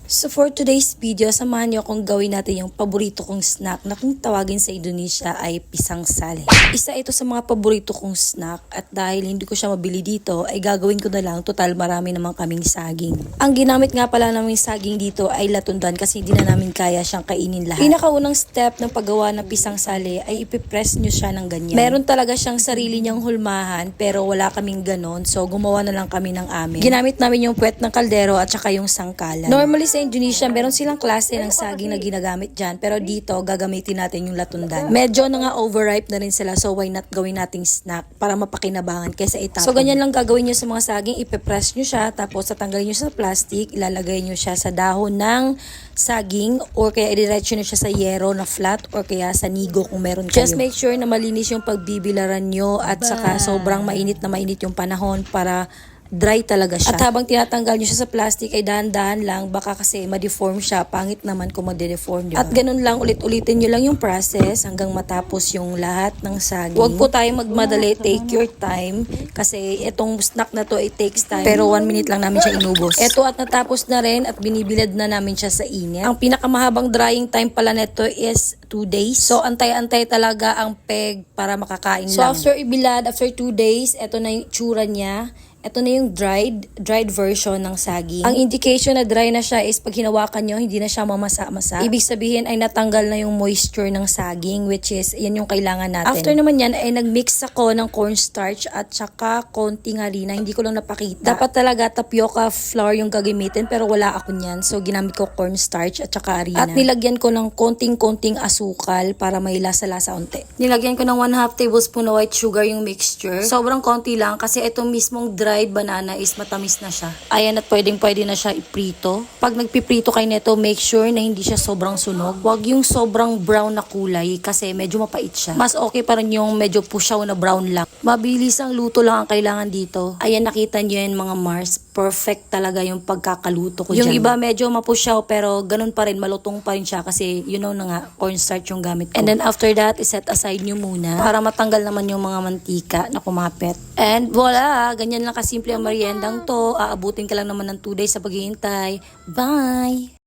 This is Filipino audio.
So for today's video, samahan niyo akong gawin natin yung paborito kong snack na kung tawagin sa Indonesia ay pisang sale. Isa ito sa mga paborito kong snack at dahil hindi ko siya mabili dito ay gagawin ko na lang, total marami naman kaming saging. Ang ginamit nga pala naming saging dito ay latundan kasi hindi na namin kaya siyang kainin lahat. Pinakaunang step ng paggawa ng pisang sale ay ipipress nyo siya ng ganyan. Meron talaga siyang sarili niyang hulmahan pero wala kaming ganon, so gumawa na lang kami ng amin. Ginamit namin yung puwet ng kaldero at saka yung sangkalan. Normally sa Indonesia, meron silang klase ng saging na ginagamit dyan. Pero dito, gagamitin natin yung latundan. Medyo na nga overripe na rin sila. So, why not gawin nating snack para mapakinabangan kaysa itapon. So, ganyan lang gagawin nyo sa mga saging. Ipe-press nyo siya. Tapos, tatanggalin nyo sa plastic. Ilalagay nyo siya sa dahon ng saging. Or kaya idiretso nyo siya sa yero na flat. Or kaya sa nigo kung meron kayo. Just make sure na malinis yung pagbibilaran nyo. At saka sobrang mainit na mainit yung panahon para dry talaga siya. At habang tinatanggal nyo siya sa plastic ay dahan-dahan lang, baka kasi ma-deform siya. Pangit naman kung ma-deform, diba? At ganun lang, ulit-ulitin nyo lang yung process hanggang matapos yung lahat ng saging. Huwag po tayo magmadali, take your time. Kasi itong snack na to, it takes time. Pero 1 minute lang namin siya inubos. Ito at natapos na rin at binibilad na namin siya sa init. Ang pinakamahabang drying time pala nito is 2 days. So, antay-antay talaga ang peg para makakain lang. So, after ibilad, after 2 days, ito na yung tsura niya. Ito na yung dried version ng saging. Ang indication na dry na siya is pag hinawakan nyo, hindi na siya mamasa-masa. Ibig sabihin ay natanggal na yung moisture ng saging, which is, yan yung kailangan natin. After naman yan, ay nagmix ako ng cornstarch at saka konting harina. Hindi ko lang napakita. Dapat talaga tapioca flour yung gagamitin, pero wala ako niyan. So, ginamit ko cornstarch at saka harina. At nilagyan ko ng konting-konting asukal para may lasa-lasa unti. Nilagyan ko ng 1/2 tablespoon na white sugar yung mixture. Sobrang konti lang kasi itong mismong dried banana is matamis na siya. Ayan, at pwedeng-pwede na siya iprito. Pag nagpiprito kayo nito, make sure na hindi siya sobrang sunog. Huwag yung sobrang brown na kulay kasi medyo mapait siya. Mas okay pa rin yung medyo pusyaw na brown lang. Mabilis ang luto lang ang kailangan dito. Ayan, nakita nyo yan mga Mars. Perfect talaga yung pagkakaluto ko dyan. Yung iba medyo mapusyaw pero ganun pa rin, malutong pa rin siya kasi you know na nga, cornstarch yung gamit ko. And then after that, iset aside nyo muna para matanggal naman yung mga mantika na kumapit. And voila, ganyan lang kasimple ang meriendang to. Aabutin ka lang naman ng 2 days sa paghihintay. Bye!